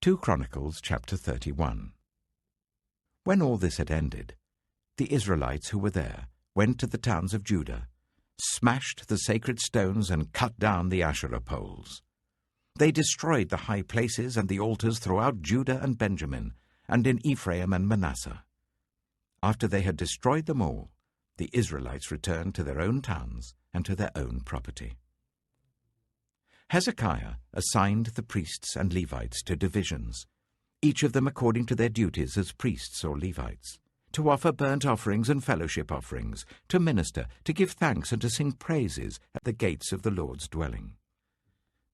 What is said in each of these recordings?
2 Chronicles chapter 31. When all this had ended, the Israelites who were there went to the towns of Judah, smashed the sacred stones and cut down the Asherah poles. They destroyed the high places and the altars throughout Judah and Benjamin, and in Ephraim and Manasseh. After they had destroyed them all, the Israelites returned to their own towns and to their own property. Hezekiah assigned the priests and Levites to divisions, each of them according to their duties as priests or Levites, to offer burnt offerings and fellowship offerings, to minister, to give thanks and to sing praises at the gates of the Lord's dwelling.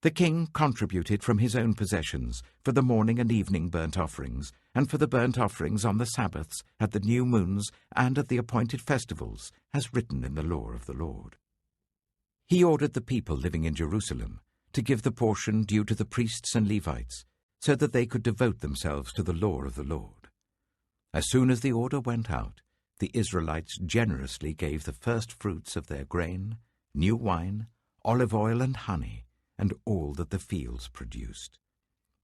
The king contributed from his own possessions for the morning and evening burnt offerings, and for the burnt offerings on the Sabbaths, at the new moons, and at the appointed festivals, as written in the law of the Lord. He ordered the people living in Jerusalem to give the portion due to the priests and Levites, so that they could devote themselves to the law of the Lord. As soon as the order went out, the Israelites generously gave the first fruits of their grain, new wine, olive oil and honey, and all that the fields produced.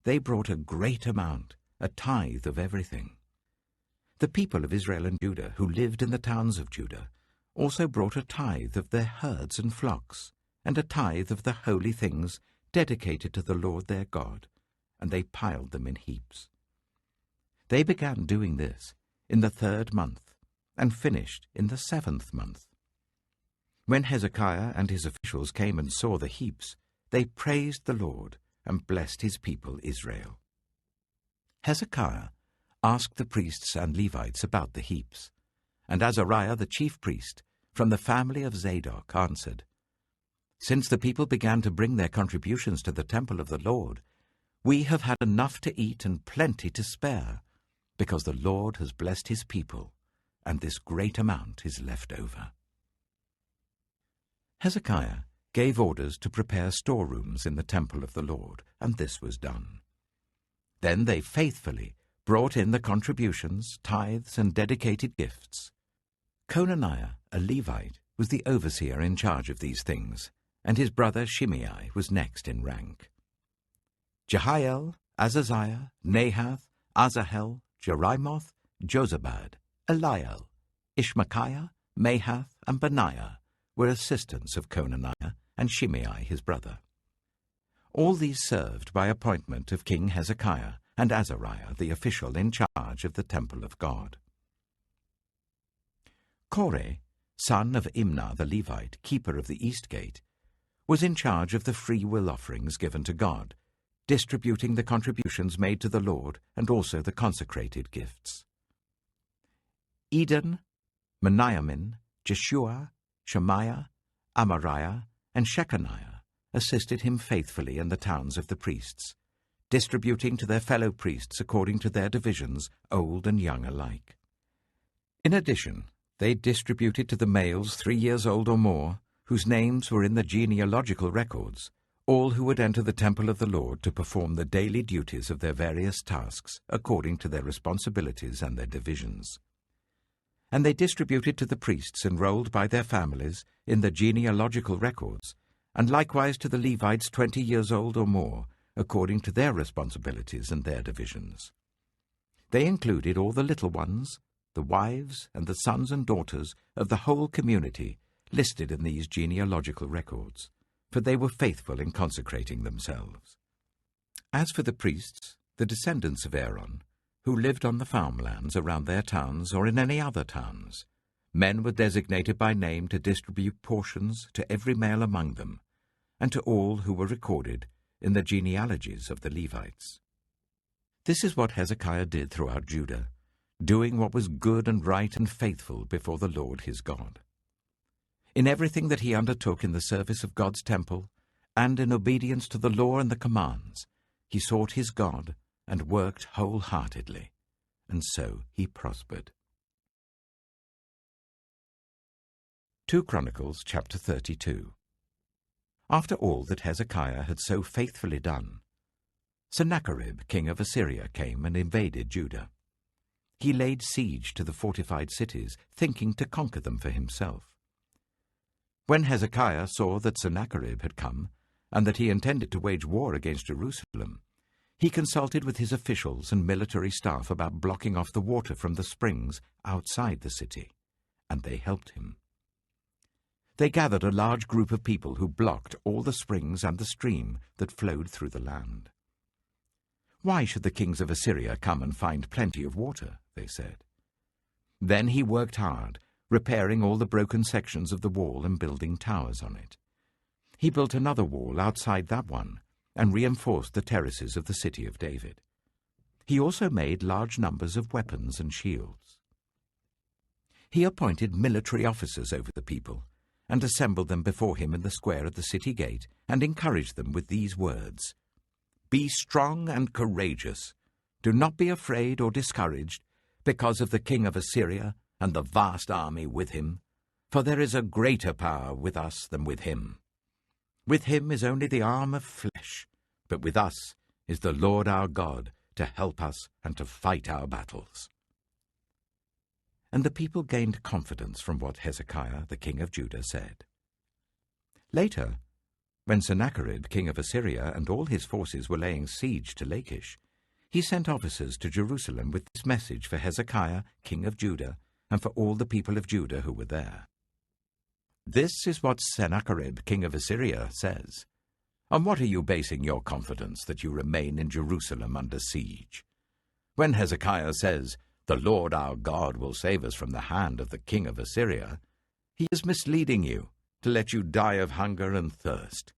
They brought a great amount, a tithe of everything. The people of Israel and Judah, who lived in the towns of Judah, also brought a tithe of their herds and flocks, and a tithe of the holy things dedicated to the Lord their God, and they piled them in heaps. They began doing this in the 3rd month, and finished in the 7th month. When Hezekiah and his officials came and saw the heaps, they praised the Lord and blessed his people Israel. Hezekiah asked the priests and Levites about the heaps, and Azariah the chief priest, from the family of Zadok, answered, "Since the people began to bring their contributions to the temple of the Lord, we have had enough to eat and plenty to spare, because the Lord has blessed his people, and this great amount is left over." Hezekiah gave orders to prepare storerooms in the temple of the Lord, and this was done. Then they faithfully brought in the contributions, tithes, and dedicated gifts. Conaniah, a Levite, was the overseer in charge of these things, and his brother Shimei was next in rank. Jehiel, Azaziah, Nahath, Asahel, Jerimoth, Jozabad, Eliel, Ishmachiah, Mahath, and Benaiah were assistants of Conaniah and Shimei his brother. All these served by appointment of King Hezekiah and Azariah, the official in charge of the temple of God. Koreh, son of Imnah the Levite, keeper of the east gate, was in charge of the free will offerings given to God, distributing the contributions made to the Lord and also the consecrated gifts. Eden, Meniamin, Jeshua, Shemaiah, Amariah, and Shechaniah assisted him faithfully in the towns of the priests, distributing to their fellow priests according to their divisions, old and young alike. In addition, they distributed to the males 3 years old or more, whose names were in the genealogical records, all who would enter the temple of the Lord to perform the daily duties of their various tasks according to their responsibilities and their divisions. And they distributed to the priests enrolled by their families in the genealogical records, and likewise to the Levites 20 years old or more, according to their responsibilities and their divisions. They included all the little ones, the wives and the sons and daughters of the whole community listed in these genealogical records, for they were faithful in consecrating themselves. As for the priests, the descendants of Aaron, who lived on the farmlands around their towns or in any other towns, men were designated by name to distribute portions to every male among them, and to all who were recorded in the genealogies of the Levites. This is what Hezekiah did throughout Judah, doing what was good and right and faithful before the Lord his God. In everything that he undertook in the service of God's temple, and in obedience to the law and the commands, he sought his God and worked wholeheartedly, and so he prospered. 2 Chronicles chapter 32. After all that Hezekiah had so faithfully done, Sennacherib, king of Assyria, came and invaded Judah. He laid siege to the fortified cities, thinking to conquer them for himself. When Hezekiah saw that Sennacherib had come, and that he intended to wage war against Jerusalem, He consulted with his officials and military staff about blocking off the water from the springs outside the city, and they helped him. They gathered a large group of people who blocked all the springs and the stream that flowed through the land. "Why should the kings of Assyria come and find plenty of water?" they said. Then he worked hard, repairing all the broken sections of the wall and building towers on it. He built another wall outside that one and reinforced the terraces of the city of David. He also made large numbers of weapons and shields. He appointed military officers over the people and assembled them before him in the square at the city gate and encouraged them with these words: "Be strong and courageous. Do not be afraid or discouraged because of the king of Assyria and the vast army with him, for there is a greater power with us than with him. With him is only the arm of flesh, but with us is the Lord our God to help us and to fight our battles." And the people gained confidence from what Hezekiah, the king of Judah, said. Later, when Sennacherib, king of Assyria, and all his forces were laying siege to Lachish, he sent officers to Jerusalem with this message for Hezekiah, king of Judah, and for all the people of Judah who were there. "This is what Sennacherib, king of Assyria, says. On what are you basing your confidence that you remain in Jerusalem under siege? When Hezekiah says, 'The Lord our God will save us from the hand of the king of Assyria,' he is misleading you to let you die of hunger and thirst.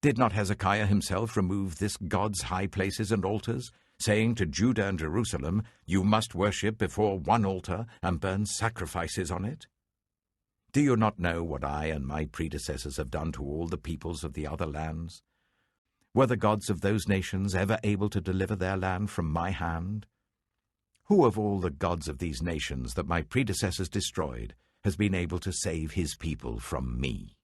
Did not Hezekiah himself remove this God's high places and altars, saying to Judah and Jerusalem, 'You must worship before one altar and burn sacrifices on it'? Do you not know what I and my predecessors have done to all the peoples of the other lands? Were the gods of those nations ever able to deliver their land from my hand? Who of all the gods of these nations that my predecessors destroyed has been able to save his people from me?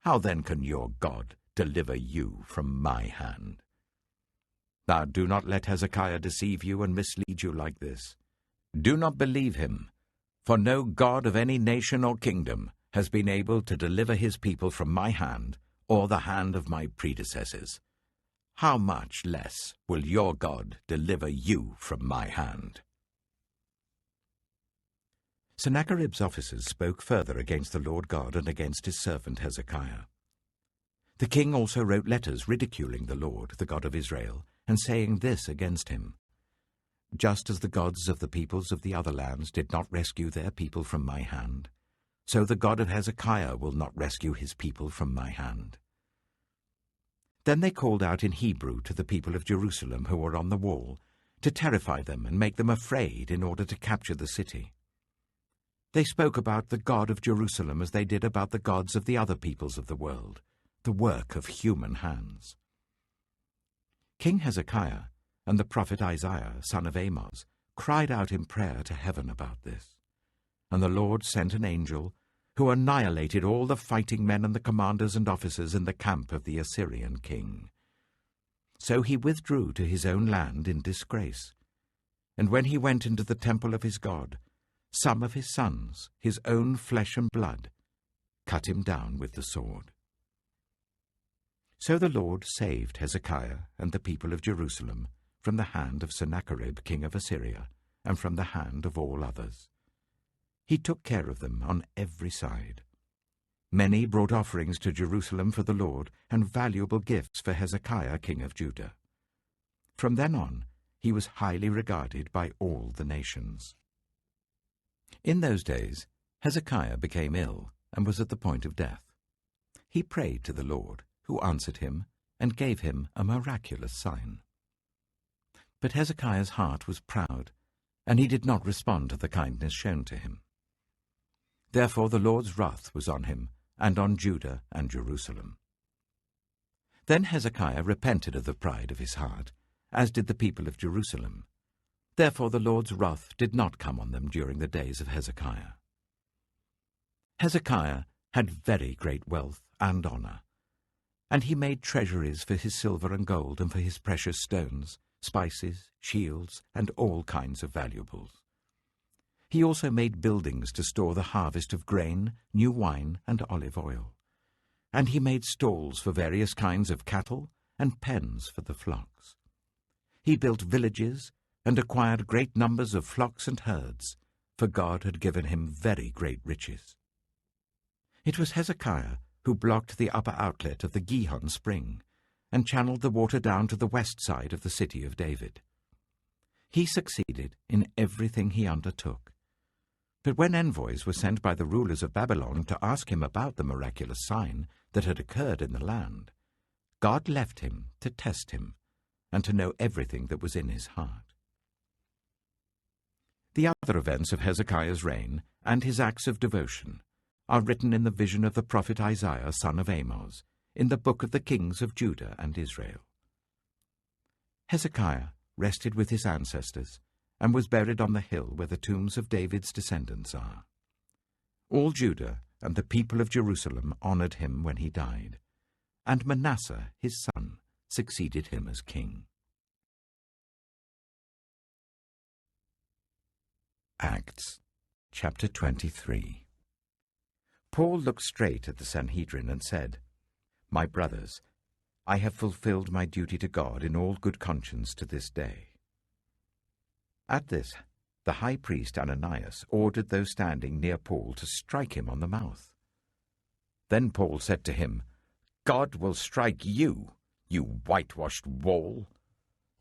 How then can your God deliver you from my hand? Now do not let Hezekiah deceive you and mislead you like this. Do not believe him, for no God of any nation or kingdom has been able to deliver his people from my hand or the hand of my predecessors. How much less will your God deliver you from my hand?" Sennacherib's officers spoke further against the Lord God and against his servant Hezekiah. The king also wrote letters ridiculing the Lord, the God of Israel, and saying this against him: "Just as the gods of the peoples of the other lands did not rescue their people from my hand, so the God of Hezekiah will not rescue his people from my hand." Then they called out in Hebrew to the people of Jerusalem who were on the wall, to terrify them and make them afraid in order to capture the city. They spoke about the God of Jerusalem as they did about the gods of the other peoples of the world, the work of human hands. King Hezekiah and the prophet Isaiah, son of Amoz, cried out in prayer to heaven about this. And the Lord sent an angel who annihilated all the fighting men and the commanders and officers in the camp of the Assyrian king. So he withdrew to his own land in disgrace. And when he went into the temple of his God, some of his sons, his own flesh and blood, cut him down with the sword. So the Lord saved Hezekiah and the people of Jerusalem from the hand of Sennacherib, king of Assyria, and from the hand of all others. He took care of them on every side. Many brought offerings to Jerusalem for the Lord and valuable gifts for Hezekiah, king of Judah. From then on, he was highly regarded by all the nations. In those days, Hezekiah became ill and was at the point of death. He prayed to the Lord, who answered him and gave him a miraculous sign. But Hezekiah's heart was proud, and he did not respond to the kindness shown to him. Therefore the Lord's wrath was on him, and on Judah and Jerusalem. Then Hezekiah repented of the pride of his heart, as did the people of Jerusalem. Therefore the Lord's wrath did not come on them during the days of Hezekiah. Hezekiah had very great wealth and honor, and he made treasuries for his silver and gold and for his precious stones, spices, shields, and all kinds of valuables. He also made buildings to store the harvest of grain, new wine, and olive oil. And he made stalls for various kinds of cattle and pens for the flocks. He built villages and acquired great numbers of flocks and herds, for God had given him very great riches. It was Hezekiah who blocked the upper outlet of the Gihon spring and channeled the water down to the west side of the city of David. He succeeded in everything he undertook. But when envoys were sent by the rulers of Babylon to ask him about the miraculous sign that had occurred in the land, God left him to test him and to know everything that was in his heart. The other events of Hezekiah's reign and his acts of devotion are written in the vision of the prophet Isaiah, son of Amoz, in the book of the kings of Judah and Israel. Hezekiah rested with his ancestors and was buried on the hill where the tombs of David's descendants are. All Judah and the people of Jerusalem honored him when he died, and Manasseh, his son, succeeded him as king. Acts, chapter 23. Paul looked straight at the Sanhedrin and said, "My brothers, I have fulfilled my duty to God in all good conscience to this day." At this, the high priest Ananias ordered those standing near Paul to strike him on the mouth. Then Paul said to him, "God will strike you, you whitewashed wall.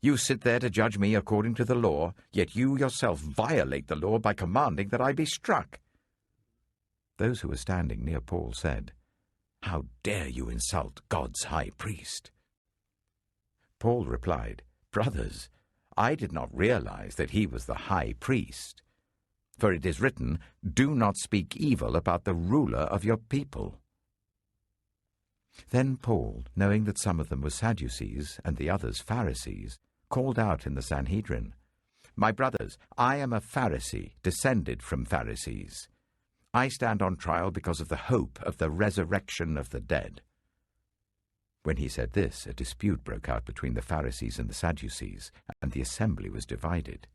You sit there to judge me according to the law, yet you yourself violate the law by commanding that I be struck." Those who were standing near Paul said, "How dare you insult God's high priest?" Paul replied, "Brothers, I did not realize that he was the high priest. For it is written, 'Do not speak evil about the ruler of your people.'" Then Paul, knowing that some of them were Sadducees and the others Pharisees, called out in the Sanhedrin, "My brothers, I am a Pharisee, descended from Pharisees. I stand on trial because of the hope of the resurrection of the dead." When he said this, a dispute broke out between the Pharisees and the Sadducees, and the assembly was divided.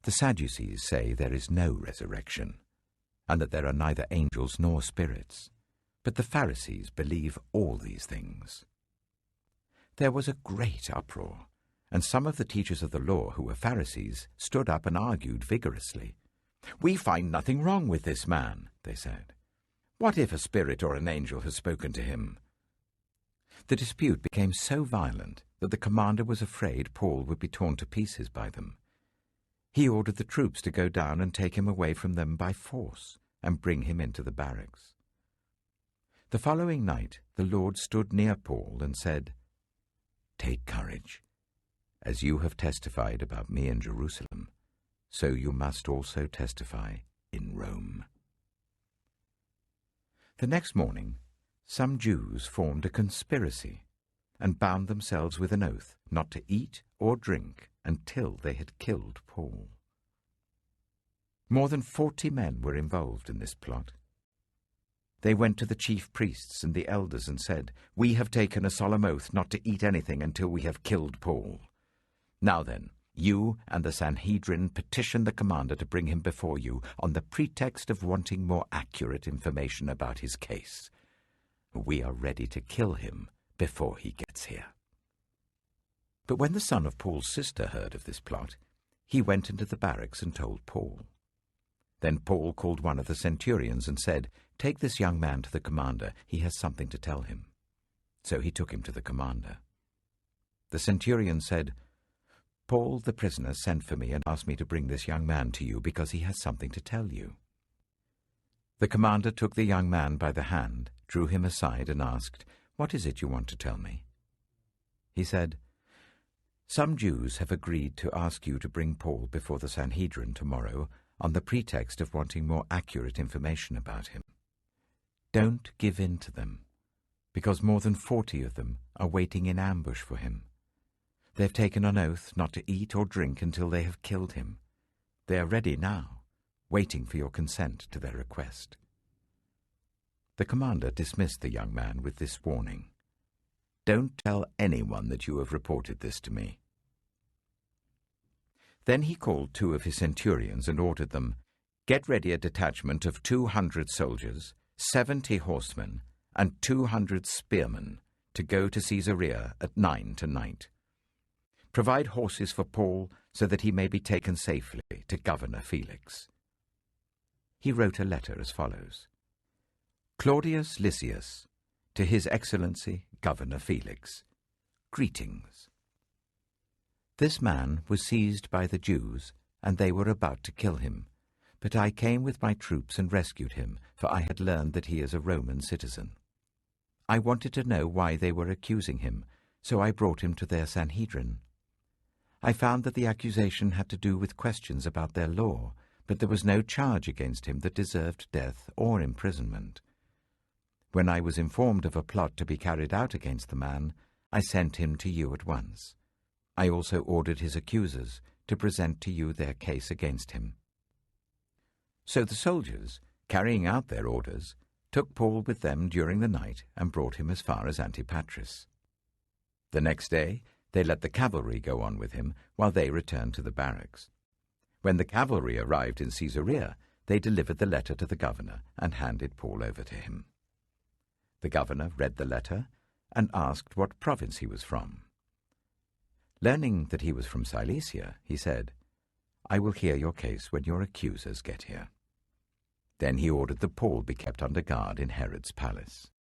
The Sadducees say there is no resurrection, and that there are neither angels nor spirits, but the Pharisees believe all these things. There was a great uproar, and some of the teachers of the law who were Pharisees stood up and argued vigorously. "We find nothing wrong with this man," they said. "What if a spirit or an angel has spoken to him?" The dispute became so violent that the commander was afraid Paul would be torn to pieces by them. He ordered the troops to go down and take him away from them by force and bring him into the barracks. The following night the Lord stood near Paul and said, "Take courage. As you have testified about me in Jerusalem, so you must also testify in Rome." The next morning, some Jews formed a conspiracy and bound themselves with an oath not to eat or drink until they had killed Paul. More than 40 men were involved in this plot. They went to the chief priests and the elders and said, "We have taken a solemn oath not to eat anything until we have killed Paul. Now then, you and the Sanhedrin petition the commander to bring him before you on the pretext of wanting more accurate information about his case. We are ready to kill him before he gets here." But when the son of Paul's sister heard of this plot, he went into the barracks and told Paul. Then Paul called one of the centurions and said, "Take this young man to the commander. He has something to tell him." So he took him to the commander. The centurion said, "Paul the prisoner sent for me and asked me to bring this young man to you because he has something to tell you." The commander took the young man by the hand, drew him aside and asked, "What is it you want to tell me?" He said, "Some Jews have agreed to ask you to bring Paul before the Sanhedrin tomorrow on the pretext of wanting more accurate information about him. Don't give in to them, because more than 40 of them are waiting in ambush for him. They've taken an oath not to eat or drink until they have killed him. They are ready now, waiting for your consent to their request." The commander dismissed the young man with this warning: "Don't tell anyone that you have reported this to me." Then he called 2 of his centurions and ordered them, "Get ready a detachment of 200 soldiers, 70 horsemen, and 200 spearmen to go to Caesarea at 9 tonight. Provide horses for Paul so that he may be taken safely to Governor Felix." He wrote a letter as follows: "Claudius Lysias, to His Excellency Governor Felix, greetings. This man was seized by the Jews, and they were about to kill him. But I came with my troops and rescued him, for I had learned that he is a Roman citizen. I wanted to know why they were accusing him, so I brought him to their Sanhedrin. I found that the accusation had to do with questions about their law, but there was no charge against him that deserved death or imprisonment. When I was informed of a plot to be carried out against the man, I sent him to you at once. I also ordered his accusers to present to you their case against him." So the soldiers, carrying out their orders, took Paul with them during the night and brought him as far as Antipatris. The next day they let the cavalry go on with him while they returned to the barracks. When the cavalry arrived in Caesarea, they delivered the letter to the governor and handed Paul over to him. The governor read the letter and asked what province he was from. Learning that he was from Cilicia, he said, "I will hear your case when your accusers get here." Then he ordered that Paul be kept under guard in Herod's palace.